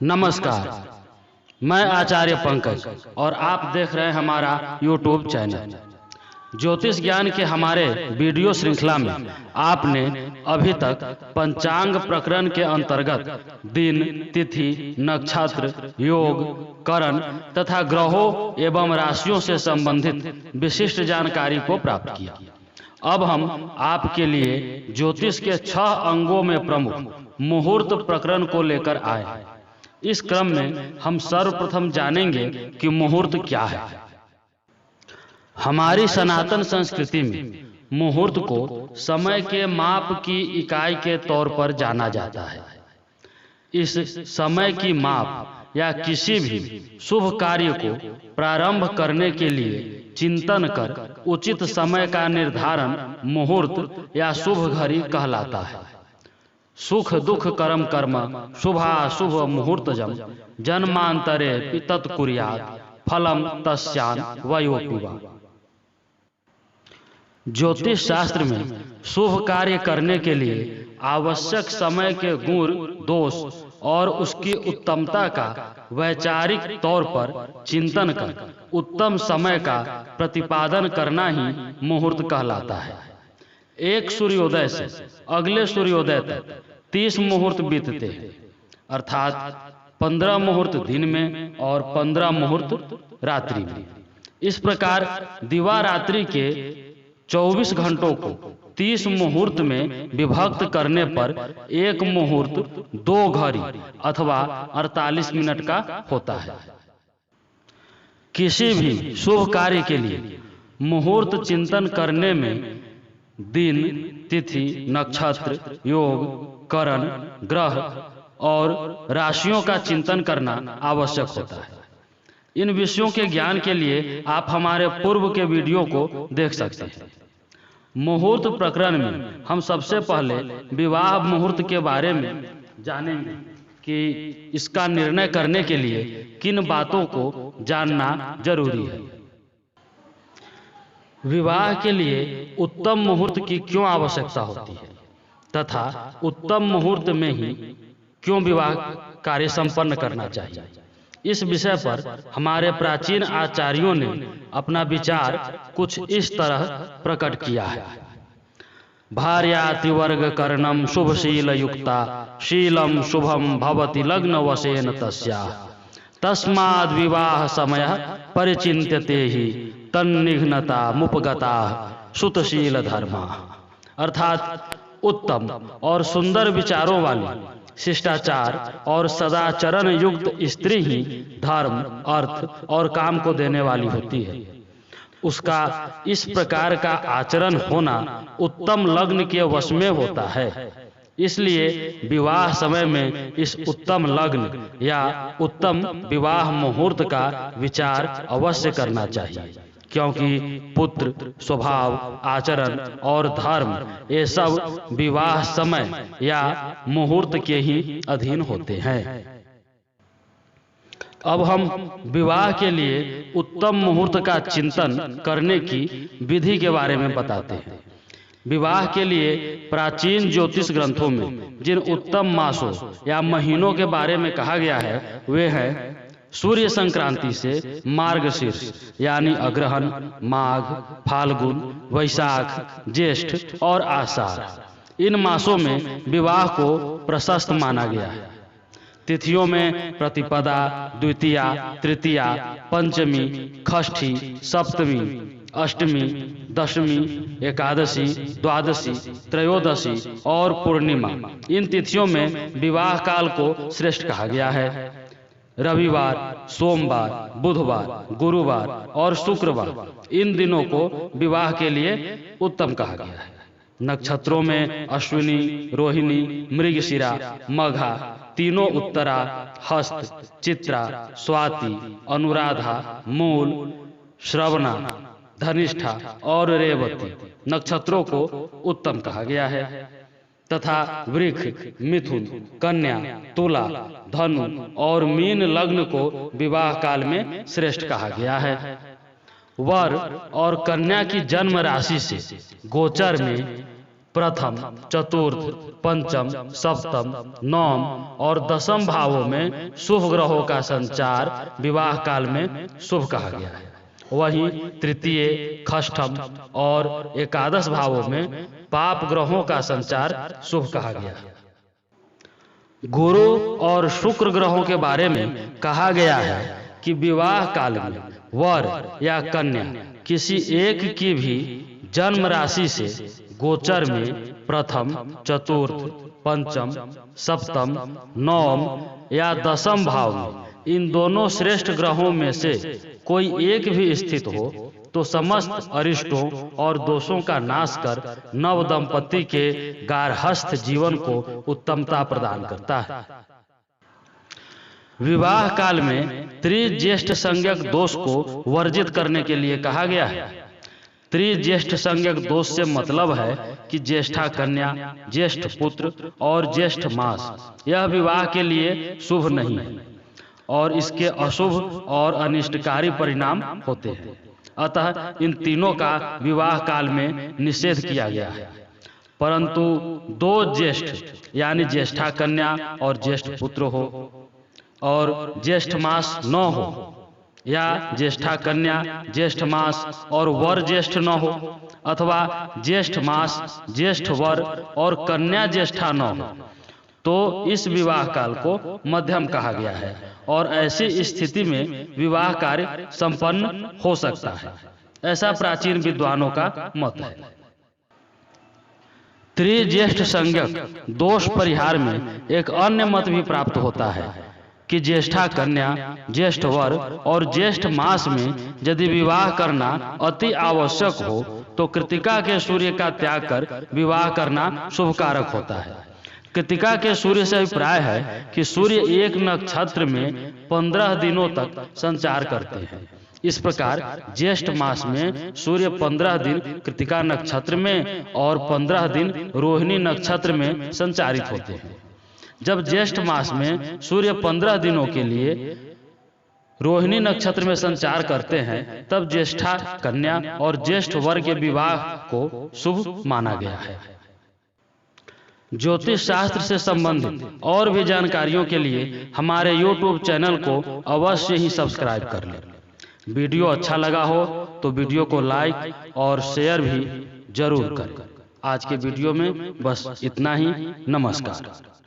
नमस्कार, मैं आचार्य पंकज और आप देख रहे हैं हमारा YouTube चैनल। ज्योतिष ज्ञान के हमारे वीडियो श्रृंखला में आपने अभी तक पंचांग प्रकरण के अंतर्गत दिन, तिथि, नक्षत्र, योग, करण तथा ग्रहों एवं राशियों से संबंधित विशिष्ट जानकारी को प्राप्त किया। अब हम आपके लिए ज्योतिष के 6 अंगों में प्रमुख मुहूर्त प्रकरण को लेकर आए हैं। इस क्रम में हम सर्वप्रथम जानेंगे कि मुहूर्त क्या है। हमारी सनातन संस्कृति में मुहूर्त को समय के माप की इकाई के तौर पर जाना जाता है। इस समय की माप या किसी भी शुभ कार्य को प्रारंभ करने के लिए चिंतन कर उचित समय का निर्धारण मुहूर्त या शुभ घड़ी कहलाता है। सुख दुख करम कर्म शुभाशुभ मुहूर्तजम जन्मांतरे तत्कुर्यात् फलम तस्यान् वयोपिवा। ज्योतिष शास्त्र में शुभ कार्य करने के लिए आवश्यक समय के गुण दोष और उसकी उत्तमता का वैचारिक तौर पर चिंतन कर उत्तम समय का प्रतिपादन करना ही मुहूर्त कहलाता है। एक सूर्योदय से अगले सूर्योदय तक 30 मुहूर्त बीतते हैं, अर्थात 15 मुहूर्त दिन में और 15 मुहूर्त रात्रि में। इस प्रकार दिवा रात्रि के 24 घंटों को 30 मुहूर्त में विभक्त करने पर एक मुहूर्त 2 घड़ी अथवा 48 मिनट का होता है। किसी भी शुभ कार्य के लिए मुहूर्त चिंतन करने में दिन, तिथि, नक्षत्र, योग, करण, ग्रह और राशियों का चिंतन करना आवश्यक होता है। इन विषयों के ज्ञान के लिए आप हमारे पूर्व के वीडियो को देख सकते हैं। मुहूर्त प्रकरण में हम सबसे पहले विवाह मुहूर्त के बारे में जानेंगे कि इसका निर्णय करने के लिए किन बातों को जानना जरूरी है। विवाह के लिए उत्तम मुहूर्त की क्यों आवश्यकता होती है तथा उत्तम मुहूर्त में ही क्यों विवाह कार्य संपन्न करना चाहिए, इस विषय पर हमारे प्राचीन आचार्यों ने अपना विचार कुछ इस तरह प्रकट किया है। भार्याति वर्ग कर्णम शुभशील युक्ता शीलम शुभम भवति लग्न वशेन तस्या तस्माद् विवाह समय परिचिन्त्यते ही तन्निघ्नता मुपगता सुतशील धर्मा। अर्थात उत्तम और सुंदर विचारों वाली, शिष्टाचार और सदाचरण युक्त स्त्री ही धर्म, अर्थ और काम को देने वाली होती है। उसका इस प्रकार का आचरण होना उत्तम लग्न के वश में होता है। इसलिए विवाह समय में इस उत्तम लग्न या उत्तम विवाह मुहूर्त का विचार अवश्य करना चाहिए, क्योंकि पुत्र, स्वभाव, आचरण और धर्म ये सब विवाह समय या मुहूर्त के ही अधीन होते हैं। अब हम विवाह के लिए उत्तम मुहूर्त का चिंतन करने की विधि के बारे में बताते हैं। विवाह के लिए प्राचीन ज्योतिष ग्रंथों में जिन उत्तम मासों या महीनों के बारे में कहा गया है वे हैं सूर्य संक्रांति से मार्गशीर्ष यानी अग्रहण, माघ, फाल्गुन, वैशाख, ज्येष्ठ और आषाढ़। इन मासों में विवाह को प्रशस्त माना गया है। तिथियों में प्रतिपदा, द्वितीया, तृतीया, पंचमी, षष्ठी, सप्तमी, अष्टमी, दशमी, एकादशी, द्वादशी, त्रयोदशी और पूर्णिमा, इन तिथियों में विवाह काल को श्रेष्ठ कहा गया है। रविवार, सोमवार, बुधवार, गुरुवार और शुक्रवार, इन दिनों को विवाह के लिए उत्तम कहा गया है। नक्षत्रों में अश्विनी, रोहिणी, मृगशिरा, मघा, तीनों उत्तरा, हस्त, चित्रा, स्वाति, अनुराधा, मूल, श्रवणा, धनिष्ठा और रेवती नक्षत्रों को उत्तम कहा गया है तथा वृक्ष, मिथुन, कन्या, तुला, धनु और मीन लग्न को विवाह काल में श्रेष्ठ कहा गया है। वर और कन्या की जन्म राशि से गोचर में प्रथम, चतुर्थ, पंचम, सप्तम, नवम और दसम भावों में शुभ ग्रहों का संचार विवाह काल में शुभ कहा गया है। वहीं तृतीय, षष्ठम और एकादश भावों में पाप ग्रहों का संचार शुभ कहा गया है। गुरु और शुक्र ग्रहों के बारे में कहा गया है कि विवाह काल में वर या कन्या किसी एक की भी जन्म राशि से गोचर में प्रथम, चतुर्थ, पंचम, सप्तम, नवम या दसम भाव में इन दोनों श्रेष्ठ ग्रहों में से कोई एक भी स्थित हो तो समस्त अरिष्टों और दोषों का नाश कर नव दंपति के गार्हस्थ जीवन को उत्तमता प्रदान करता है। विवाह काल में त्रिज्येष्ठ संज्ञक दोष को वर्जित करने के लिए कहा गया है। त्रिज्येष्ठ संज्ञक दोष से मतलब है कि ज्येष्ठा कन्या, ज्येष्ठ पुत्र और ज्येष्ठ मास यह विवाह के लिए शुभ नहीं है और इसके अशुभ और अनिष्टकारी परिणाम होते हैं। अतः इन तीनों का विवाह काल में निषेध किया गया है। परंतु दो ज्येष्ठ यानी ज्येष्ठा कन्या और ज्येष्ठ पुत्र हो और ज्येष्ठ मास न हो या ज्येष्ठा कन्या, ज्येष्ठ मास और वर ज्येष्ठ न हो अथवा ज्येष्ठ मास, ज्येष्ठ वर और कन्या ज्येष्ठा न हो तो इस विवाह काल को मध्यम कहा गया है और ऐसी स्थिति में विवाह कार्य संपन्न हो सकता है, ऐसा प्राचीन विद्वानों का मत है। त्रिज्येष्ठ संज्ञक दोष परिहार में एक अन्य मत भी प्राप्त होता है कि ज्येष्ठा कन्या, ज्येष्ठ वर और ज्येष्ठ मास में यदि विवाह करना अति आवश्यक हो तो कृतिका के सूर्य का त्याग कर विवाह करना शुभ कारक होता है। कृतिका के सूर्य से अभिप्राय है कि सूर्य एक नक्षत्र में 15 दिनों तक संचार करते हैं। इस प्रकार ज्येष्ठ मास में सूर्य 15 दिन कृतिका नक्षत्र में और 15 दिन रोहिणी नक्षत्र में संचारित होते हैं। जब ज्येष्ठ मास में सूर्य 15 दिनों के लिए रोहिणी नक्षत्र में संचार करते हैं तब ज्येष्ठा कन्या और ज्येष्ठ वर के विवाह को शुभ माना गया है। ज्योतिष शास्त्र से संबंधित और भी जानकारियों के लिए हमारे YouTube चैनल को अवश्य ही सब्सक्राइब कर लें। वीडियो अच्छा लगा हो तो वीडियो को लाइक और शेयर भी जरूर करें। आज के वीडियो में बस इतना ही। नमस्कार।